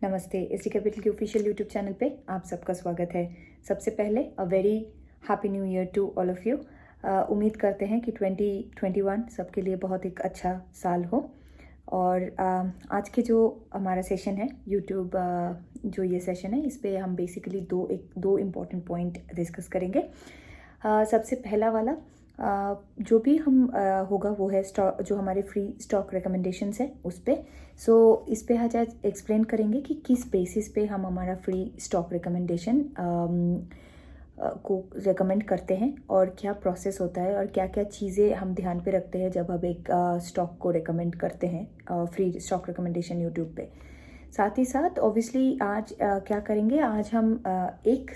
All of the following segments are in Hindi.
नमस्ते। एसडी कैपिटल के ऑफिशियल यूट्यूब चैनल पे आप सबका स्वागत है। सबसे पहले a very happy new year to all of you. उम्मीद करते हैं कि 2021 सबके लिए बहुत एक अच्छा साल हो। और आज के जो हमारा सेशन है यूट्यूब, जो ये सेशन है, इस पे हम बेसिकली दो इम्पॉर्टेंट पॉइंट डिस्कस करेंगे। सबसे पहला वाला जो भी हम होगा वो है स्टॉक, जो हमारे फ्री स्टॉक रिकमेंडेशंस है उस पे। सो इस पे आज एक्सप्लेन करेंगे कि किस बेसिस पे हम हमारा फ्री स्टॉक रिकमेंडेशन को रिकमेंड करते हैं और क्या प्रोसेस होता है और क्या क्या चीज़ें हम ध्यान पे रखते हैं जब हम एक स्टॉक को रिकमेंड करते हैं फ्री स्टॉक रिकमेंडेशन यूट्यूब पे। साथ ही साथ ऑब्वियसली आज क्या करेंगे, आज हम एक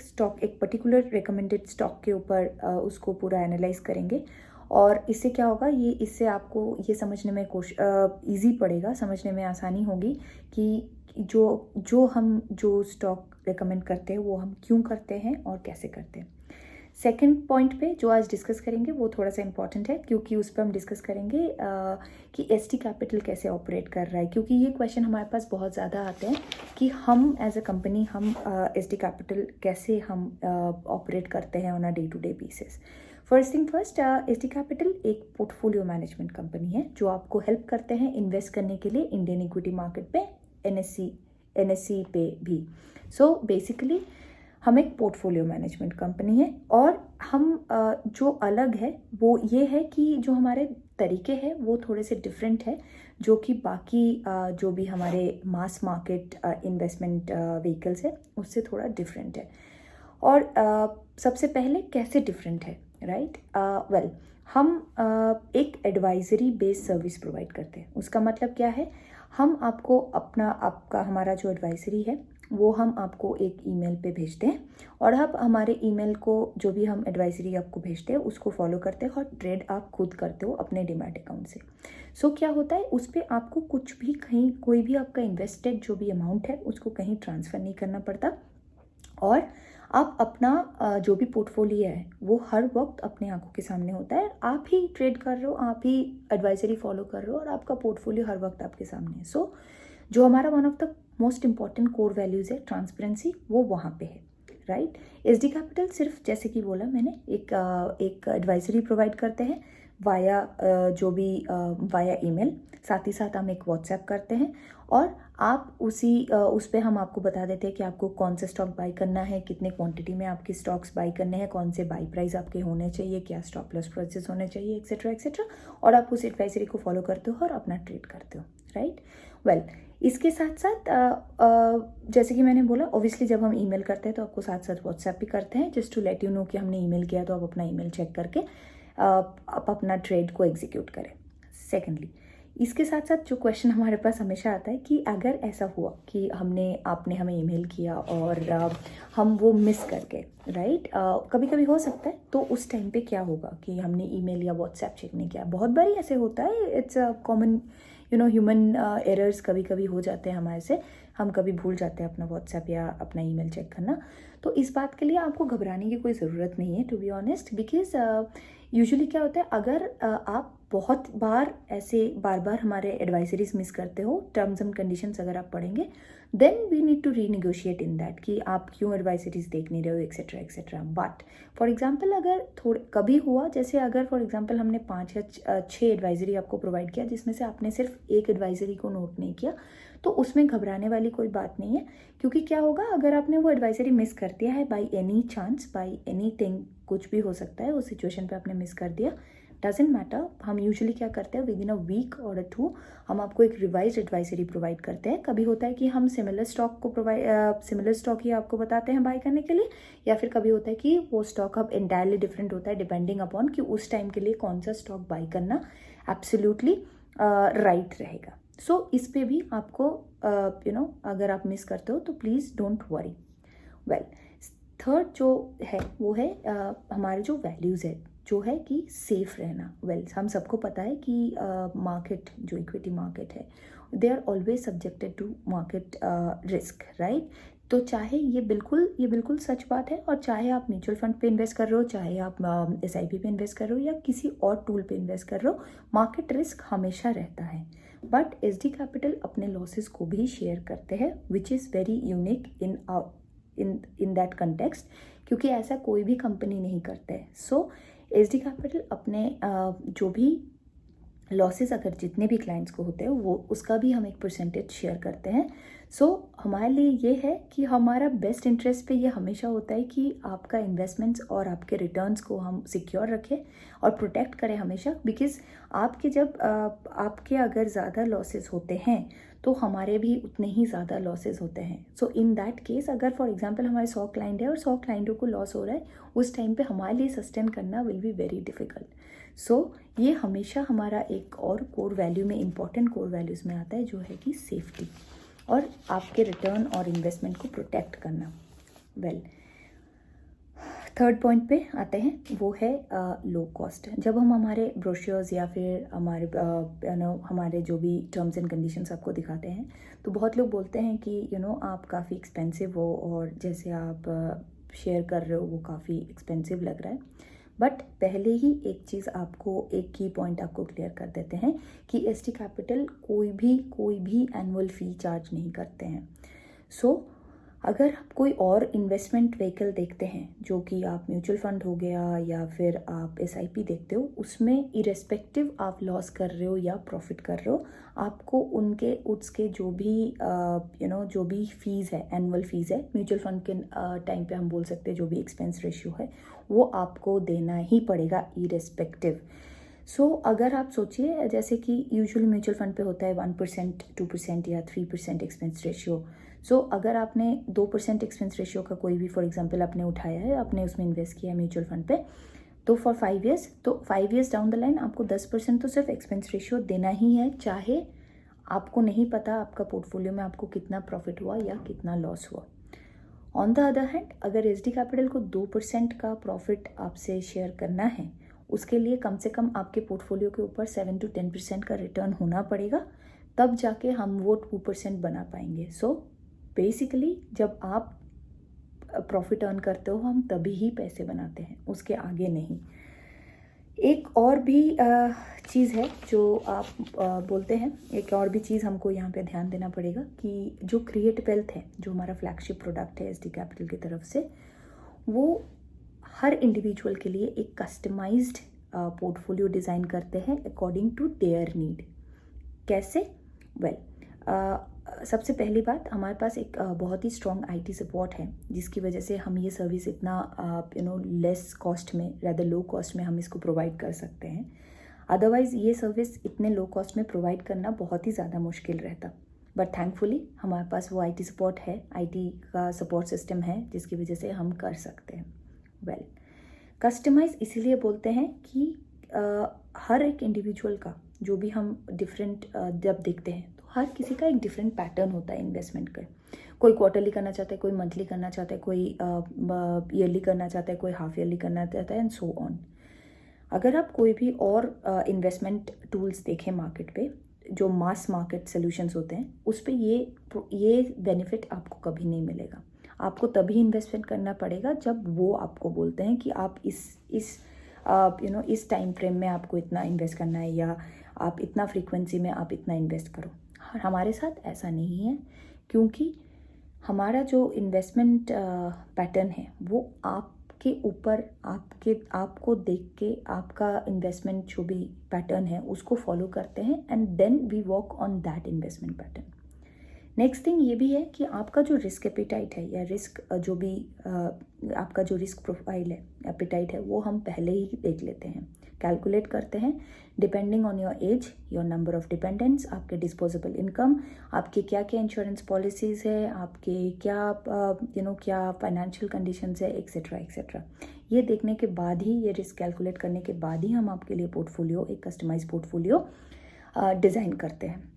पर्टिकुलर रिकमेंडेड स्टॉक के ऊपर उसको पूरा एनालाइज करेंगे। और इससे क्या होगा, इससे आपको ये समझने में ईजी पड़ेगा, समझने में आसानी होगी कि जो स्टॉक रिकमेंड करते हैं वो हम क्यों करते हैं और कैसे करते हैं। सेकंड पॉइंट पे जो आज डिस्कस करेंगे वो थोड़ा सा इम्पॉर्टेंट है, क्योंकि उस पर हम डिस्कस करेंगे कि एसडी कैपिटल कैसे ऑपरेट कर रहा है। क्योंकि ये क्वेश्चन हमारे पास बहुत ज़्यादा आते हैं कि हम एज अ कंपनी हम एसडी कैपिटल कैसे हम ऑपरेट करते हैं on a day to day basis. First thing first, SD capital एक पोर्टफोलियो मैनेजमेंट कंपनी है जो आपको हेल्प करते हैं इन्वेस्ट करने के लिए इंडियन इक्विटी मार्केट पे, एनएससी पे भी। सो बेसिकली हम एक पोर्टफोलियो मैनेजमेंट कंपनी है और हम जो अलग है वो ये है कि जो हमारे तरीके हैं वो थोड़े से डिफरेंट है, जो कि बाकी जो भी हमारे मास मार्केट इन्वेस्टमेंट व्हीकल्स है उससे थोड़ा डिफरेंट है। और सबसे पहले कैसे डिफरेंट है, राइट? वेल, हम एक एडवाइजरी बेस्ड सर्विस प्रोवाइड करते हैं। उसका मतलब क्या है, हम आपको आपका हमारा जो एडवाइजरी है वो हम आपको एक ईमेल पे भेजते हैं और आप हमारे ईमेल को, जो भी हम एडवाइजरी आपको भेजते हैं उसको फॉलो करते हैं और ट्रेड आप खुद करते हो अपने डीमैट अकाउंट से। सो क्या होता है, उस पर आपको कुछ भी कहीं कोई भी आपका इन्वेस्टेड जो भी अमाउंट है उसको कहीं ट्रांसफ़र नहीं करना पड़ता और आप अपना जो भी पोर्टफोलियो है वो हर वक्त अपने आंखों के सामने होता है। आप ही ट्रेड कर रहे हो, आप ही एडवाइजरी फॉलो कर रहे हो और आपका पोर्टफोलियो हर वक्त आपके सामने है। सो जो हमारा one of the most important core values है ट्रांसपेरेंसी, वो वहाँ पे है, राइट? एसडी कैपिटल सिर्फ जैसे कि बोला मैंने एक एडवाइजरी प्रोवाइड करते हैं वाया वाया ईमेल। साथ ही साथ हम एक व्हाट्सएप करते हैं और आप उस पर हम आपको बता देते हैं कि आपको कौन सा स्टॉक बाई करना है, कितने क्वांटिटी में आपके स्टॉक्स बाई करने हैं, कौन से बाई प्राइस आपके होने चाहिए, क्या स्टॉप लॉस प्रोसेस होने चाहिए, एक्सेट्रा एक्सेट्रा। और आप उस एडवाइजरी को फॉलो करते हो और अपना ट्रेड करते हो, राइट? वेल, इसके साथ साथ जैसे कि मैंने बोला, ऑब्वियसली जब हम ईमेल करते हैं तो आपको साथ साथ व्हाट्सएप भी करते हैं, just to let you know कि हमने ईमेल किया, तो आप अपना ईमेल चेक करके आप अपना ट्रेड को एग्जीक्यूट करें। सेकेंडली, इसके साथ साथ जो क्वेश्चन हमारे पास हमेशा आता है कि अगर ऐसा हुआ कि आपने हमें ईमेल किया और हम वो मिस कर गए, राइट? कभी कभी हो सकता है, तो उस टाइम पे क्या होगा कि हमने ईमेल या व्हाट्सएप चेक नहीं किया। बहुत बारी ऐसे होता है, it's a common human errors कभी कभी हो जाते हैं हमारे से, हम कभी भूल जाते हैं अपना व्हाट्सएप या अपना ईमेल चेक करना। तो इस बात के लिए आपको घबराने की कोई ज़रूरत नहीं है, to be honest, because usually क्या होता है, अगर आप बहुत बार बार बार हमारे एडवाइजरीज मिस करते हो, टर्म्स एंड कंडीशंस अगर आप पढ़ेंगे, then we need to renegotiate in that कि आप क्यों एडवाइजरीज देख नहीं रहे हो, etcetera etcetera. But for example, अगर कभी हुआ, जैसे अगर फॉर एग्जाम्पल हमने 5 या 6 एडवाइजरी आपको प्रोवाइड किया जिसमें से आपने सिर्फ एक एडवाइजरी को नोट नहीं किया, तो उसमें घबराने वाली कोई बात नहीं है। क्योंकि क्या होगा, अगर आपने वो एडवाइजरी मिस कर दिया है by any chance, by anything, कुछ भी हो सकता है, उस सिचुएशन पे आपने मिस कर दिया, डजेंट मैटर। हम यूजुअली क्या करते हैं, विद इन अ वीक और 2 हम आपको एक रिवाइज एडवाइजरी प्रोवाइड करते हैं। कभी होता है कि हम सिमिलर स्टॉक ही आपको बताते हैं बाय करने के लिए, या फिर कभी होता है कि वो स्टॉक अब एंटायरली डिफरेंट होता है, डिपेंडिंग अपॉन कि उस टाइम के लिए कौन सा स्टॉक बाय करना एब्सोल्युटली राइट रहेगा। सो इस पे भी आपको अगर आप मिस करते हो तो please don't worry. Well, third जो है वो है हमारे जो वैल्यूज़ है, जो है कि सेफ रहना। वेल, हम सबको पता है कि मार्केट, जो इक्विटी मार्केट है, they are always subjected to market risk, right? तो चाहे ये बिल्कुल सच बात है, और चाहे आप म्यूचुअल फंड पे इन्वेस्ट कर रहे हो, चाहे आप SIP पे इन्वेस्ट कर रहे हो या किसी और टूल पे इन्वेस्ट कर रहे हो, मार्केट रिस्क हमेशा रहता है। बट SD कैपिटल अपने लॉसेस को भी शेयर करते हैं, which is very unique in that context, क्योंकि ऐसा कोई भी कंपनी नहीं करता है। सो SD कैपिटल अपने जो भी लॉसेस अगर जितने भी क्लाइंट्स को होते हैं वो उसका भी हम एक परसेंटेज शेयर करते हैं। सो हमारे लिए ये है कि हमारा बेस्ट इंटरेस्ट पे ये हमेशा होता है कि आपका इन्वेस्टमेंट्स और आपके रिटर्न्स को हम सिक्योर रखें और प्रोटेक्ट करें हमेशा, बिकॉज आपके अगर ज़्यादा लॉसेस होते हैं तो हमारे भी उतने ही ज़्यादा लॉसेस होते हैं। सो इन दैट केस अगर फॉर एग्जांपल हमारे 100 क्लाइंट है और 100 क्लाइंटों को लॉस हो रहा है, उस टाइम पे हमारे लिए सस्टेन करना विल बी वेरी डिफ़िकल्ट। सो ये हमेशा हमारा एक और कोर वैल्यू में, इंपॉर्टेंट कोर वैल्यूज़ में आता है, जो है कि सेफ्टी और आपके रिटर्न और इन्वेस्टमेंट को प्रोटेक्ट करना। वेल, थर्ड पॉइंट पे आते हैं, वो है लो कॉस्ट। जब हम हमारे ब्रोशर्स या फिर हमारे जो भी टर्म्स एंड कंडीशंस आपको दिखाते हैं, तो बहुत लोग बोलते हैं कि आप काफ़ी एक्सपेंसिव हो और जैसे आप शेयर कर रहे हो वो काफ़ी एक्सपेंसिव लग रहा है। बट पहले ही एक चीज़ आपको, एक की पॉइंट आपको क्लियर कर देते हैं कि SD कैपिटल कोई भी एनुअल फ़ी चार्ज नहीं करते हैं। सो अगर आप कोई और इन्वेस्टमेंट व्हीकल देखते हैं, जो कि आप म्यूचुअल फंड हो गया या फिर आप SIP देखते हो, उसमें इरेस्पेक्टिव आप लॉस कर रहे हो या प्रॉफिट कर रहे हो, आपको उसके जो भी फ़ीस है, एनुअल फ़ीस है, म्यूचुअल फंड के टाइम पे हम बोल सकते हैं जो भी एक्सपेंस रेशियो है वो आपको देना ही पड़ेगा इरेस्पेक्टिव। सो अगर आप सोचिए, जैसे कि यूजुअली म्यूचुअल फंड पे होता है 1%, 2% या 3% एक्सपेंस रेशियो। सो अगर आपने 2% एक्सपेंस रेशियो का कोई भी फॉर एग्जांपल आपने उठाया है, आपने उसमें इन्वेस्ट किया है म्यूचुअल फंड पे, तो फॉर 5 ईयर्स, तो 5 ईयर्स डाउन द लाइन आपको 10% तो सिर्फ एक्सपेंस रेशियो देना ही है, चाहे आपको नहीं पता आपका पोर्टफोलियो में आपको कितना प्रॉफिट हुआ या कितना लॉस हुआ। ऑन द अदर हैंड, अगर SD कैपिटल को 2% का प्रॉफिट आपसे शेयर करना है, उसके लिए कम से कम आपके पोर्टफोलियो के ऊपर 7 to 10% का रिटर्न होना पड़ेगा, तब जाके हम वो 2% बना पाएंगे। सो बेसिकली जब आप प्रॉफिट अर्न करते हो, हम तभी ही पैसे बनाते हैं, उसके आगे नहीं। एक और भी चीज़ है जो आप बोलते हैं, एक और भी चीज़ हमको यहाँ पे ध्यान देना पड़ेगा कि जो क्रिएट वेल्थ है, जो हमारा फ्लैगशिप प्रोडक्ट है SD कैपिटल की तरफ से, वो हर इंडिविजुअल के लिए एक कस्टमाइज्ड पोर्टफोलियो डिज़ाइन करते हैं अकॉर्डिंग टू देयर नीड। कैसे? वेल, सबसे पहली बात, हमारे पास एक बहुत ही स्ट्रॉन्ग IT सपोर्ट है, जिसकी वजह से हम ये सर्विस इतना लेस कॉस्ट में, rather लो कॉस्ट में हम इसको प्रोवाइड कर सकते हैं। अदरवाइज़ ये सर्विस इतने लो कॉस्ट में प्रोवाइड करना बहुत ही ज़्यादा मुश्किल रहता, बट थैंकफुली हमारे पास वो IT सपोर्ट है, IT का सपोर्ट सिस्टम है, जिसकी वजह से हम कर सकते हैं। वेल, कस्टमाइज इसीलिए बोलते हैं कि हर एक इंडिविजुअल का, जो भी हम डिफरेंट जब देखते हैं, तो हर किसी का एक डिफरेंट पैटर्न होता है इन्वेस्टमेंट का। कोई क्वार्टरली करना चाहता है, कोई मंथली करना चाहता है, कोई ईयरली करना चाहता है, कोई हाफ ईयरली करना चाहता है, एंड सो ऑन। अगर आप कोई भी और इन्वेस्टमेंट टूल्स देखें मार्केट पे, जो मास मार्केट सोल्यूशंस होते हैं, उस पर ये बेनिफिट आपको कभी नहीं मिलेगा। आपको तभी इन्वेस्टमेंट करना पड़ेगा जब वो आपको बोलते हैं कि आप इस टाइम फ्रेम में आपको इतना इन्वेस्ट करना है, या आप इतना फ्रीक्वेंसी में आप इतना इन्वेस्ट करो। हमारे साथ ऐसा नहीं है, क्योंकि हमारा जो इन्वेस्टमेंट पैटर्न है वो आपके ऊपर, आपको देख के आपका इन्वेस्टमेंट जो भी पैटर्न है उसको फॉलो करते हैं, and then we work on that investment pattern. Next thing ये भी है कि आपका जो रिस्क एपिटाइट है, या रिस्क जो भी आपका जो रिस्क प्रोफाइल है, एपिटाइट है, वो हम पहले ही देख लेते हैं, कैलकुलेट करते हैं depending on your age, your number of dependents, आपके डिस्पोजेबल इनकम, आपके क्या क्या इंश्योरेंस पॉलिसीज़ है, आपके क्या क्या फाइनेंशियल कंडीशंस है, एक्सेट्रा एक्सेट्रा। ये देखने के बाद ही, ये रिस्क कैलकुलेट करने के बाद ही हम आपके लिए पोर्टफोलियो, एक कस्टमाइज पोर्टफोलियो डिज़ाइन करते हैं।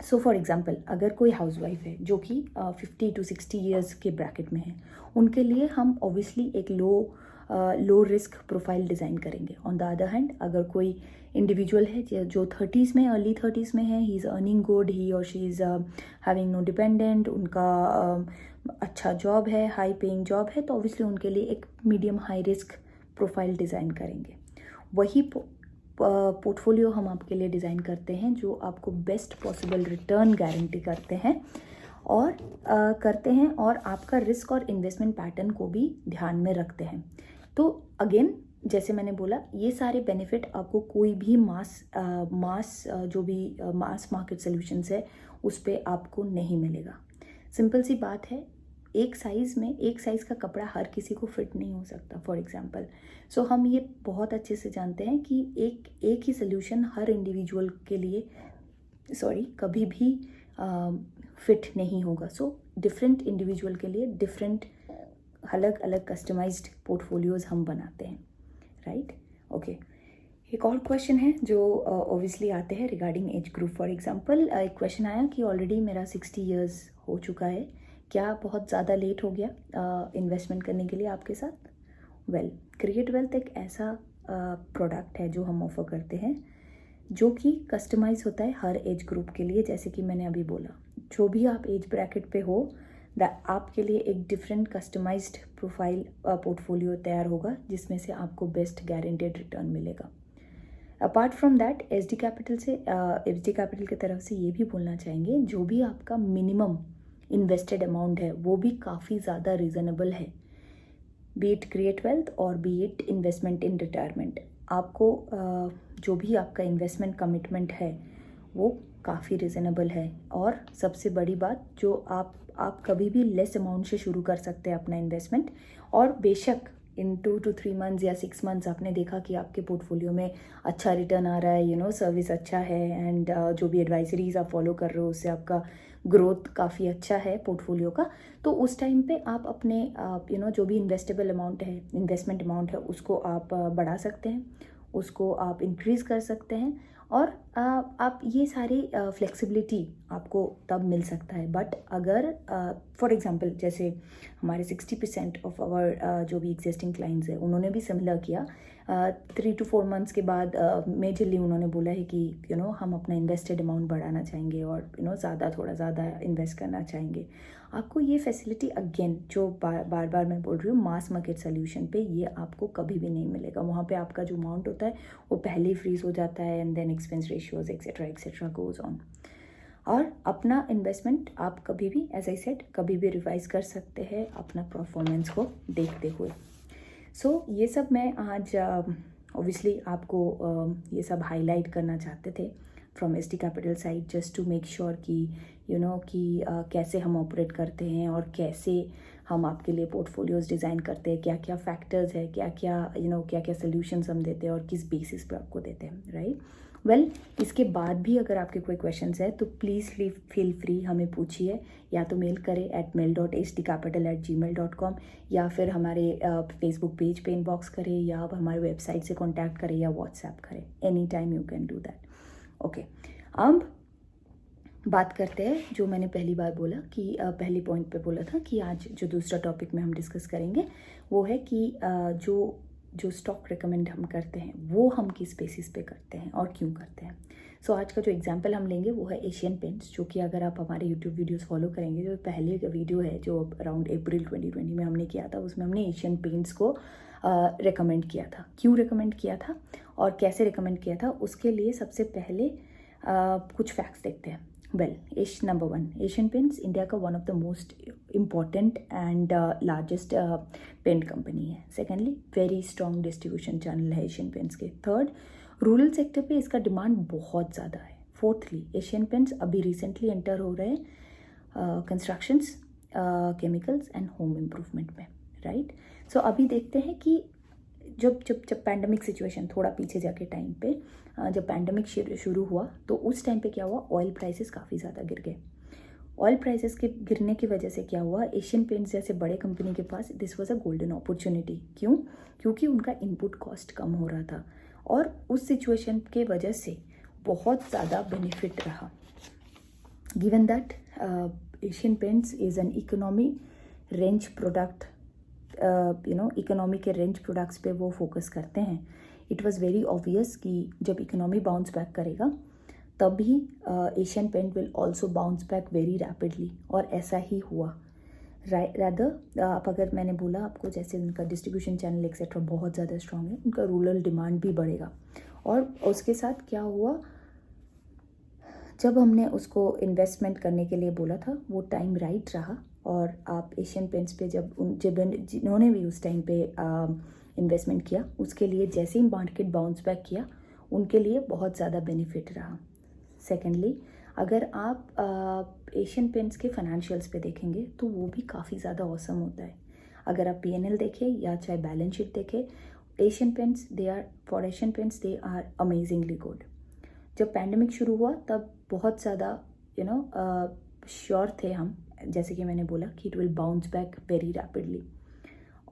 सो फॉर एग्जाम्पल, अगर कोई हाउसवाइफ है जो कि 50 to 60 ईयर्स के ब्रैकेट में है, उनके लिए हम ऑब्वियसली एक लो रिस्क प्रोफाइल डिज़ाइन करेंगे। ऑन द अदर हैंड, अगर कोई इंडिविजुअल है जो 30s में, अर्ली 30s में है, he is earning good, he और she is having no dependent, उनका अच्छा जॉब है, हाई पेइंग जॉब है, तो ऑब्वियसली उनके लिए एक medium high risk profile design करेंगे। वही पोर्टफोलियो हम आपके लिए डिज़ाइन करते हैं जो आपको बेस्ट पॉसिबल रिटर्न गारंटी करते हैं और आपका रिस्क और इन्वेस्टमेंट पैटर्न को भी ध्यान में रखते हैं। तो अगेन जैसे मैंने बोला, ये सारे बेनिफिट आपको कोई भी मास मार्केट सॉल्यूशंस है उस पर आपको नहीं मिलेगा। सिंपल सी बात है, एक साइज़ का कपड़ा हर किसी को फिट नहीं हो सकता फॉर एग्जांपल। सो हम ये बहुत अच्छे से जानते हैं कि एक ही सोल्यूशन हर इंडिविजुअल के लिए कभी भी फिट नहीं होगा। सो डिफरेंट इंडिविजुअल के लिए डिफरेंट अलग अलग कस्टमाइज्ड पोर्टफोलियोज हम बनाते हैं, राइट? ओके, एक और क्वेश्चन है जो ऑब्वियसली आते हैं regarding age group. For example एक क्वेश्चन आया कि ऑलरेडी मेरा 60 इयर्स हो चुका है, क्या बहुत ज़्यादा लेट हो गया इन्वेस्टमेंट करने के लिए आपके साथ? वेल, क्रिएट वेल्थ एक ऐसा प्रोडक्ट है जो हम ऑफ़र करते हैं जो कि कस्टमाइज़ होता है हर एज ग्रुप के लिए। जैसे कि मैंने अभी बोला, जो भी आप एज ब्रैकेट पे हो, आपके लिए एक डिफरेंट कस्टमाइज्ड प्रोफाइल पोर्टफोलियो तैयार होगा जिसमें से आपको बेस्ट गारंटेड रिटर्न मिलेगा। Apart from that, HD capital की तरफ से ये भी बोलना चाहेंगे, जो भी आपका मिनिमम इन्वेस्टेड अमाउंट है वो भी काफ़ी ज़्यादा रीज़नेबल है, बी इट क्रिएट वेल्थ और B it investment in retirement. आपको जो भी आपका इन्वेस्टमेंट कमिटमेंट है वो काफ़ी रीज़नेबल है। और सबसे बड़ी बात, जो आप कभी भी लेस अमाउंट से शुरू कर सकते हैं अपना इन्वेस्टमेंट, और बेशक इन 2 to 3 मंथ्स या 6 मंथ्स आपने देखा कि आपके पोर्टफोलियो में अच्छा रिटर्न आ रहा है, सर्विस अच्छा है एंड जो भी एडवाइजरीज आप फॉलो कर रहे हो उससे आपका ग्रोथ काफ़ी अच्छा है पोर्टफोलियो का, तो उस टाइम पे आप अपने जो भी इन्वेस्टमेंट अमाउंट है उसको आप बढ़ा सकते हैं, उसको आप इंक्रीज़ कर सकते हैं, और आप ये सारी फ्लेक्सिबिलिटी आपको तब मिल सकता है। बट अगर फॉर एग्जांपल जैसे हमारे 60% ऑफ आवर जो भी एग्जिस्टिंग क्लाइंट्स हैं उन्होंने भी सिमिलर किया, 3 to 4 मंथ्स के बाद मेजरली उन्होंने बोला है कि हम अपना इन्वेस्टेड अमाउंट बढ़ाना चाहेंगे और थोड़ा ज़्यादा इन्वेस्ट करना चाहेंगे। आपको ये फैसिलिटी अगेन जो बार बार मैं बोल रही हूँ, मास मार्केट सोल्यूशन पे ये आपको कभी भी नहीं मिलेगा। वहाँ पे आपका जो अमाउंट होता है वो पहले ही फ्रीज हो जाता है and then expense ratios etcetera goes on. और अपना इन्वेस्टमेंट आप कभी भी, एज आई सेड, कभी भी रिवाइज कर सकते हैं अपना परफॉर्मेंस को देखते हुए। सो ये सब मैं आज ऑब्वियसली आपको ये सब हाईलाइट करना चाहते थे from HD capital side, just to make sure कि कैसे हम ऑपरेट करते हैं और कैसे हम आपके लिए पोर्टफोलियोज डिज़ाइन करते हैं, क्या क्या फैक्टर्स है, क्या क्या सोल्यूशंस हम देते हैं और किस बेसिस पे आपको देते हैं, राइट? वेल, इसके बाद भी अगर आपके कोई क्वेश्चंस है तो प्लीज़ फील फ्री हमें पूछिए, या तो मेल करें at mail.hdcapital@gmail.com, या फिर हमारे फेसबुक पेज पे इनबॉक्स करें, या आप हमारे वेबसाइट से कॉन्टैक्ट करें या व्हाट्सएप करें। Any time you can do that. Okay, अब बात करते हैं जो मैंने पहली बार बोला कि पहले पॉइंट पे बोला था कि आज जो दूसरा टॉपिक में हम डिस्कस करेंगे वो है कि जो स्टॉक रिकमेंड हम करते हैं वो हम किस बेसिस पे करते हैं और क्यों करते हैं। सो आज का जो एग्जांपल हम लेंगे वो है एशियन पेंट्स, जो कि अगर आप हमारे यूट्यूब वीडियोस फॉलो करेंगे, जो पहले का वीडियो है जो अराउंड अप्रैल 2020 में हमने किया था, उसमें हमने एशियन पेंट्स को रिकमेंड किया था। क्यों रिकमेंड किया था और कैसे रिकमेंड किया था, उसके लिए सबसे पहले कुछ फैक्ट्स देखते हैं। Well, number 1, Asian paints India का one of the most important and largest paint company है। Secondly, very strong distribution channel है एशियन पेंट्स के। थर्ड, रूरल सेक्टर पे इसका डिमांड बहुत ज़्यादा है। फोर्थली, एशियन पेंट्स अभी रिसेंटली एंटर हो रहे हैं constructions, chemicals and home improvement में, राइट? सो अभी देखते हैं कि जब पैंडमिक सिचुएशन थोड़ा पीछे जाके टाइम पे जब पैंडमिक शुरू हुआ तो उस टाइम पे क्या हुआ, ऑयल प्राइसेस काफ़ी ज़्यादा गिर गए। ऑयल प्राइसेस के गिरने की वजह से क्या हुआ, एशियन पेंट्स जैसे बड़े कंपनी के पास this was a golden opportunity. क्यों? क्योंकि उनका इनपुट कॉस्ट कम हो रहा था और उस सिचुएशन के वजह से बहुत ज़्यादा बेनिफिट रहा। Given that Asian paints is an economy range product, economy के रेंज प्रोडक्ट्स पे वो फोकस करते हैं। इट वाज वेरी ऑब्वियस कि जब इकोनॉमी बाउंस बैक करेगा तभी Asian paint will also bounce back very rapidly, और ऐसा ही हुआ। रादर आप अगर मैंने बोला आपको जैसे उनका डिस्ट्रीब्यूशन चैनल एक्सेट्रा बहुत ज़्यादा स्ट्रॉन्ग है, उनका रूरल डिमांड भी बढ़ेगा। और उसके साथ क्या हुआ, जब हमने उसको इन्वेस्टमेंट करने के लिए बोला था वो टाइम राइट रहा। और आप एशियन पेंट्स पे जब जिन्होंने भी उस टाइम पे इन्वेस्टमेंट किया उसके लिए जैसे ही मार्केट बाउंस बैक किया उनके लिए बहुत ज़्यादा बेनिफिट रहा। सेकेंडली, अगर आप एशियन पेंट्स के फाइनेंशियल्स पे देखेंगे तो वो भी काफ़ी ज़्यादा औसम होता है। अगर आप P&L देखें या चाहे बैलेंस शीट देखें, Asian paints they are amazingly good. जब पैंडमिक शुरू हुआ तब बहुत ज़्यादा श्योर थे हम, जैसे कि मैंने बोला कि it will bounce back very rapidly.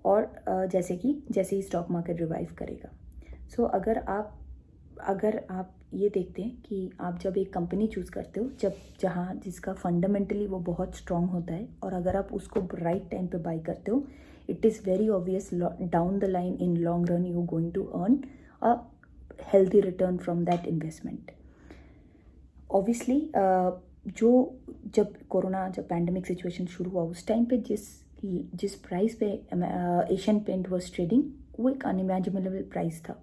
और जैसे ही स्टॉक मार्केट रिवाइव करेगा। सो अगर आप ये देखते हैं कि आप जब एक कंपनी चूज़ करते हो जहाँ जिसका फंडामेंटली वो बहुत स्ट्रॉन्ग होता है, और अगर आप उसको राइट टाइम पे बाई करते हो, it is very obvious down the line in long run you going to earn a healthy return from that investment. Obviously जब पैंडमिक सिचुएशन शुरू हुआ उस टाइम पे जिस प्राइस पे एशियन पेंट वॉज ट्रेडिंग वो एक अनइमेजिनेबल प्राइस था।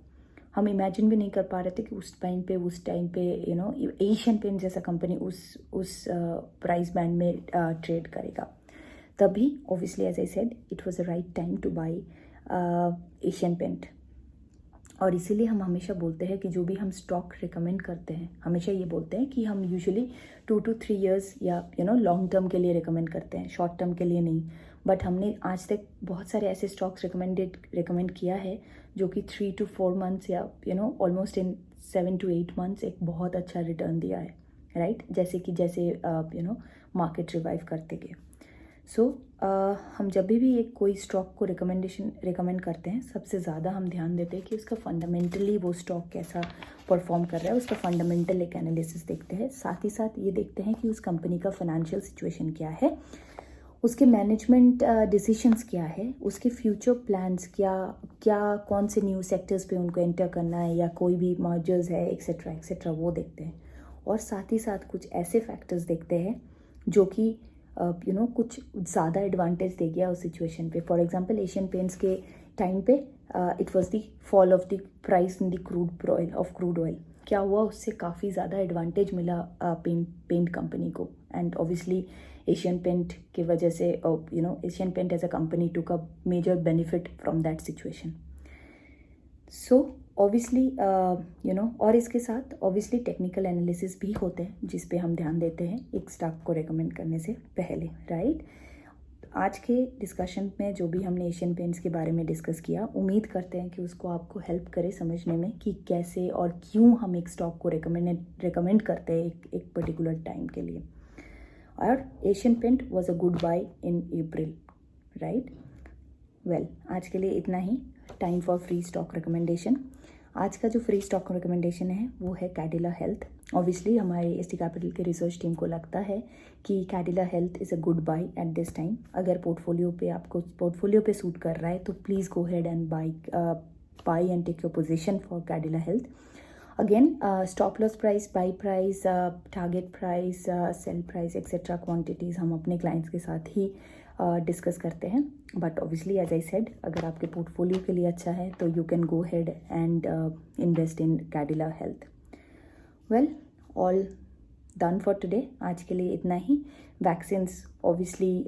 हम इमेजिन भी नहीं कर पा रहे थे कि उस टाइम पे एशियन पेंट जैसा कंपनी उस प्राइस बैंड में ट्रेड करेगा। तभी obviously as I said it was the right time to buy Asian paint. और इसीलिए हम हमेशा बोलते हैं कि जो भी हम स्टॉक रिकमेंड करते हैं हमेशा ये बोलते हैं कि हम यूजुअली 2 to 3 years या लॉन्ग टर्म के लिए रिकमेंड करते हैं, शॉर्ट टर्म के लिए नहीं। बट हमने आज तक बहुत सारे ऐसे स्टॉक्स रिकमेंड किया है जो कि 3 to 4 months या ऑलमोस्ट इन 7 to 8 months एक बहुत अच्छा रिटर्न दिया है, राइट। जैसे मार्केट रिवाइव करते गए। सो हम जब भी एक कोई स्टॉक को रिकमेंड करते हैं सबसे ज़्यादा हम ध्यान देते हैं कि उसका फंडामेंटली वो स्टॉक कैसा परफॉर्म कर रहा है, उसका फंडामेंटल एक एनालिसिस देखते हैं। साथ ही साथ ये देखते हैं कि उस कंपनी का फाइनेंशियल सिचुएशन क्या है, उसके मैनेजमेंट डिसीशंस क्या है, उसके फ्यूचर प्लान्स क्या कौन से न्यू सेक्टर्स पे उनको एंटर करना है या कोई भी मर्जर्स है एक्सेट्रा वो देखते हैं। और साथ ही साथ कुछ ऐसे फैक्टर्स देखते हैं जो कि कुछ ज़्यादा एडवांटेज दे गया उस सिचुएशन पे। फॉर एग्जांपल एशियन पेंट्स के टाइम पे it was the fall of the price in the crude oil. क्या हुआ, उससे काफ़ी ज़्यादा एडवांटेज मिला पेंट कंपनी को। एंड ऑब्वियसली एशियन पेंट की वजह से Asian paint as a company took a major benefit from that situation. So obviously और इसके साथ ऑब्वियसली टेक्निकल एनालिसिस भी होते हैं जिस पे हम ध्यान देते हैं एक स्टॉक को रेकमेंड करने से पहले, राइट। आज के डिस्कशन में जो भी हमने एशियन पेंट्स के बारे में डिस्कस किया, उम्मीद करते हैं कि उसको आपको हेल्प करे समझने में कि कैसे और क्यों हम एक स्टॉक को रेकमेंड करते हैं एक पर्टिकुलर टाइम के लिए। और Asian paint was a good buy in April, right. Well, आज के लिए इतना ही। Time for free stock recommendation. आज का जो फ्री स्टॉक रिकमेंडेशन है वो है कैडिला हेल्थ। ऑब्वियसली हमारे एसटी कैपिटल के रिसर्च टीम को लगता है कि Cadila health is a good buy at this time. अगर आपको पोर्टफोलियो पे सूट कर रहा है तो please go head and buy and take your position for Cadila health. Again stop loss price, buy price, target price, sell price etcetera quantities हम अपने क्लाइंट्स के साथ ही डिस्कस करते हैं। But obviously as I said, अगर आपके पोर्टफोलियो के लिए अच्छा है तो you can go head and invest in Cadila health. Well, all done for today. आज के लिए इतना ही। वैक्सीन्स ऑब्वियसली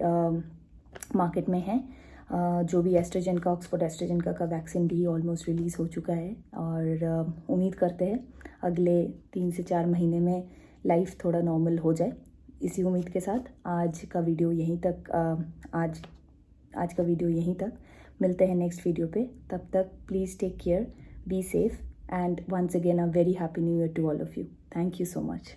मार्केट में है। जो भी एस्ट्राजेन का, ऑक्सफोर्ड एस्ट्राजेन का वैक्सीन भी ऑलमोस्ट रिलीज़ हो चुका है। और उम्मीद करते हैं अगले 3 से 4 महीने में लाइफ थोड़ा नॉर्मल हो जाए। इसी उम्मीद के साथ आज का वीडियो यहीं तक। मिलते हैं नेक्स्ट वीडियो पे। तब तक please take care, be safe, and once again a very happy new year to all of you. Thank you so much.